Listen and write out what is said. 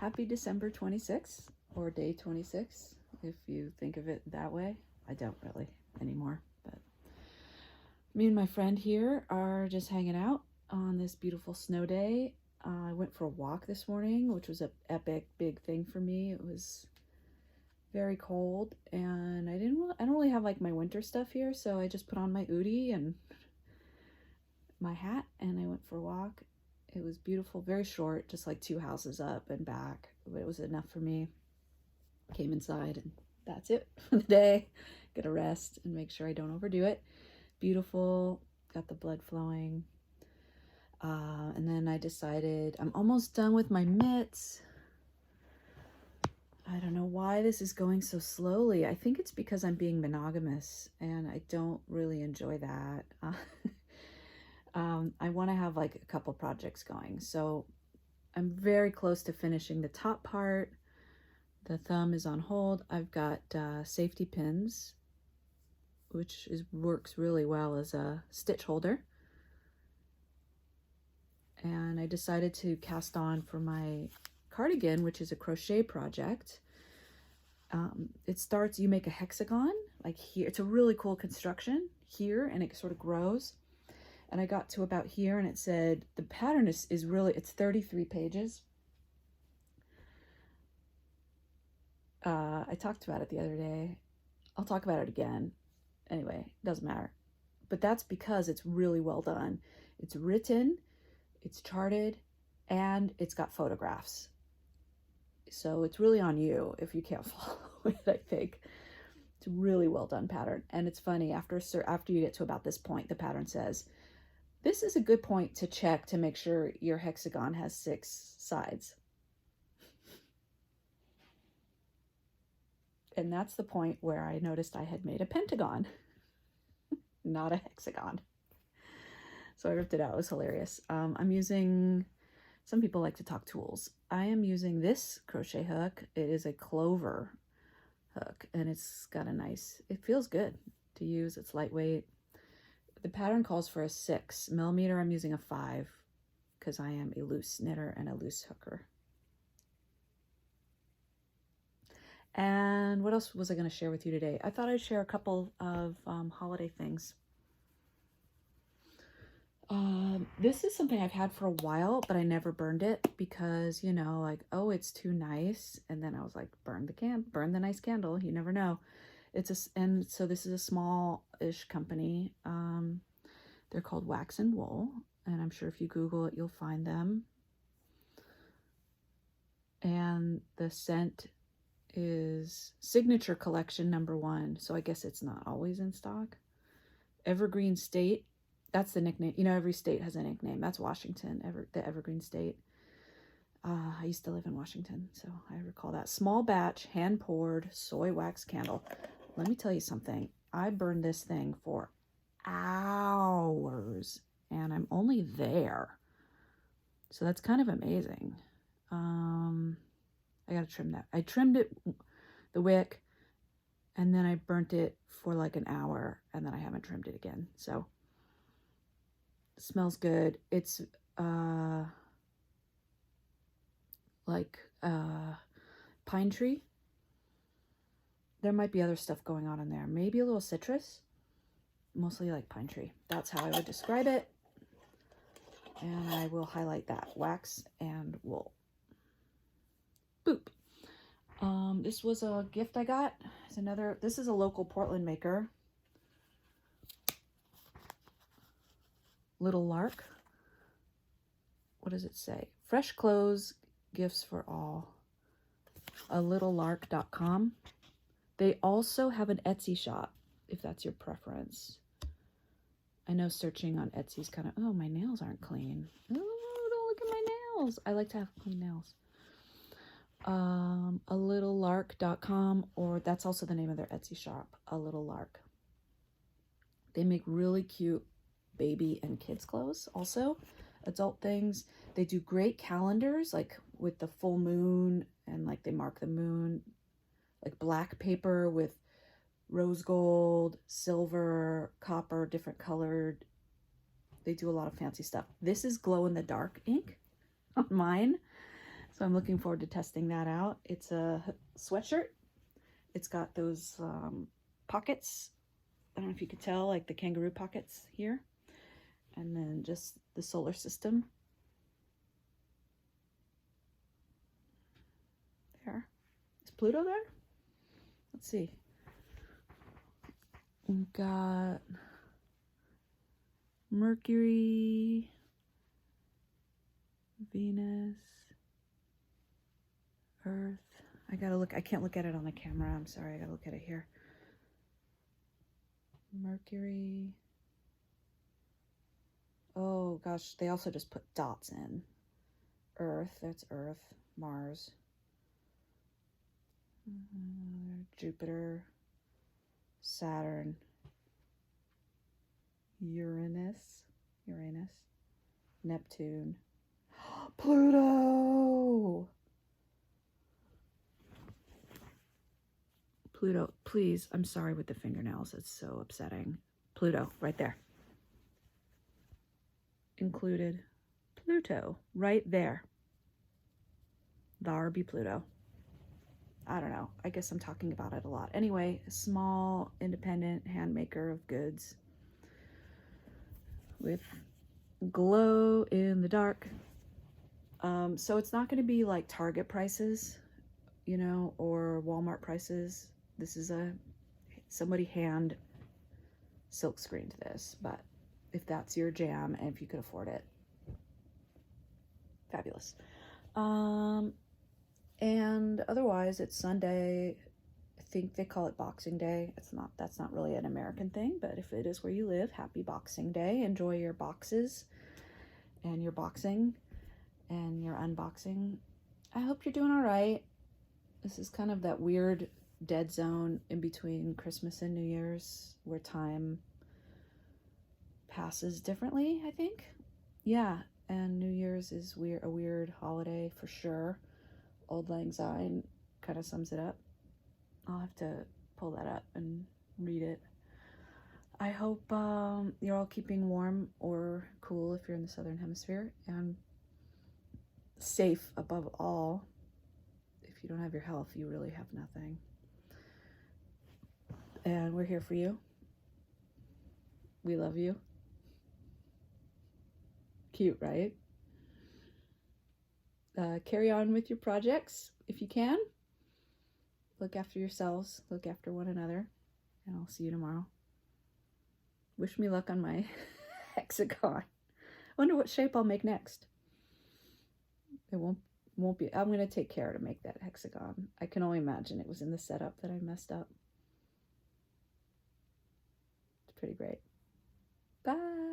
happy December 26th, or day 26, if you think of it that way. I don't really anymore, but me and my friend here are just hanging out on this beautiful snow day. I went for a walk this morning, which was an epic big thing for me. It was very cold, and I don't really have like my winter stuff here, so I just put on my hoodie and my hat and I went for a walk. It was beautiful, very short, just like 2 houses up and back, but it was enough for me. Came inside and that's it for the day. Get a rest and make sure I don't overdo it. Beautiful, got the blood flowing. And then I decided I'm almost done with my mitts. I don't know why this is going so slowly. I think it's because I'm being monogamous and I don't really enjoy that. I want to have like a couple projects going. So I'm very close to finishing the top part. The thumb is on hold. I've got safety pins, which works really well as a stitch holder. And I decided to cast on for my cardigan, which is a crochet project. It starts, you make a hexagon like here. It's a really cool construction here, and it sort of grows. And I got to about here and it said the pattern is really, it's 33 pages. I talked about it the other day. I'll talk about it again. Anyway, doesn't matter. But that's because it's really well done. It's written, it's charted, and it's got photographs. So it's really on you if you can't follow it, I think. It's a really well done pattern. And it's funny, after you get to about this point, the pattern says, this is a good point to check to make sure your hexagon has 6 sides. And that's the point where I noticed I had made a pentagon, not a hexagon. So I ripped it out. It was hilarious. I'm using, some people like to talk tools. I am using this crochet hook. It is a clover hook, and it's got a nice, it feels good to use. It's lightweight. The pattern calls for a 6 millimeter. I'm using a 5 because I am a loose knitter and a loose hooker. And what else was I going to share with you today? I thought I'd share a couple of holiday things. This is something I've had for a while, but I never burned it because, you know, like, oh, it's too nice. And then I was like, burn the nice candle. You never know. And so this is a small-ish company. They're called Wax and Wool, and I'm sure if you Google it, you'll find them. And the scent is Signature Collection #1. So I guess it's not always in stock. Evergreen State. That's the nickname. You know, every state has a nickname. That's Washington, the Evergreen State. I used to live in Washington, so I recall that. Small batch, hand-poured soy wax candle. Let me tell you something. I burned this thing for hours, and I'm only there. So that's kind of amazing. I gotta trim that. I trimmed it, the wick, and then I burnt it for like an hour, and then I haven't trimmed it again. So it smells good. It's like pine tree. There might be other stuff going on in there. Maybe a little citrus. Mostly like pine tree. That's how I would describe it. And I will highlight that. Wax and wool. Boop. This was a gift I got. This is a local Portland maker. Little Lark. What does it say? Fresh clothes, gifts for all. LittleLark.com. They also have an Etsy shop, if that's your preference. I know searching on Etsy's kind of, oh, my nails aren't clean. Oh, don't look at my nails. I like to have clean nails. LittleLark.com, or that's also the name of their Etsy shop, A Little Lark. They make really cute baby and kids clothes, also adult things. They do great calendars, like with the full moon, and like they mark the moon, like black paper with rose gold, silver, copper, different colored. They do a lot of fancy stuff. This is glow in the dark ink on mine. So I'm looking forward to testing that out. It's a sweatshirt. It's got those pockets. I don't know if you could tell, like the kangaroo pockets here. And then just the solar system. There. Is Pluto there? Let's see. We've got Mercury, Venus, Earth. I gotta look. I can't look at it on the camera. I'm sorry. I gotta look at it here. Mercury. Oh gosh, they also just put dots in. Earth, that's Earth. Mars. Jupiter. Saturn. Uranus. Neptune. Pluto! Pluto, please, I'm sorry with the fingernails. It's so upsetting. Pluto, right there. Included. Pluto, right there. There be Pluto. I don't know. I guess I'm talking about it a lot. Anyway, a small, independent hand maker of goods with glow in the dark. So it's not going to be like Target prices, you know, or Walmart prices. This is somebody hand silk screened this, but if that's your jam and if you could afford it, fabulous. And otherwise it's Sunday. I think they call it Boxing Day. That's not really an American thing, but if it is where you live, happy Boxing Day. Enjoy your boxes and your boxing and your unboxing. I hope you're doing all right. This is kind of that weird dead zone in between Christmas and New Year's where time passes differently, I think. Yeah, and New Year's is a weird holiday for sure. Auld Lang Syne kind of sums it up. I'll have to pull that up and read it. I hope you're all keeping warm or cool if you're in the Southern Hemisphere, and safe above all. If you don't have your health, you really have nothing. And we're here for you. We love you. Cute, right? Carry on with your projects if you can. Look after yourselves. Look after one another. And I'll see you tomorrow. Wish me luck on my hexagon. Wonder what shape I'll make next. It won't be. I'm going to take care to make that hexagon. I can only imagine it was in the setup that I messed up. It's pretty great. Bye.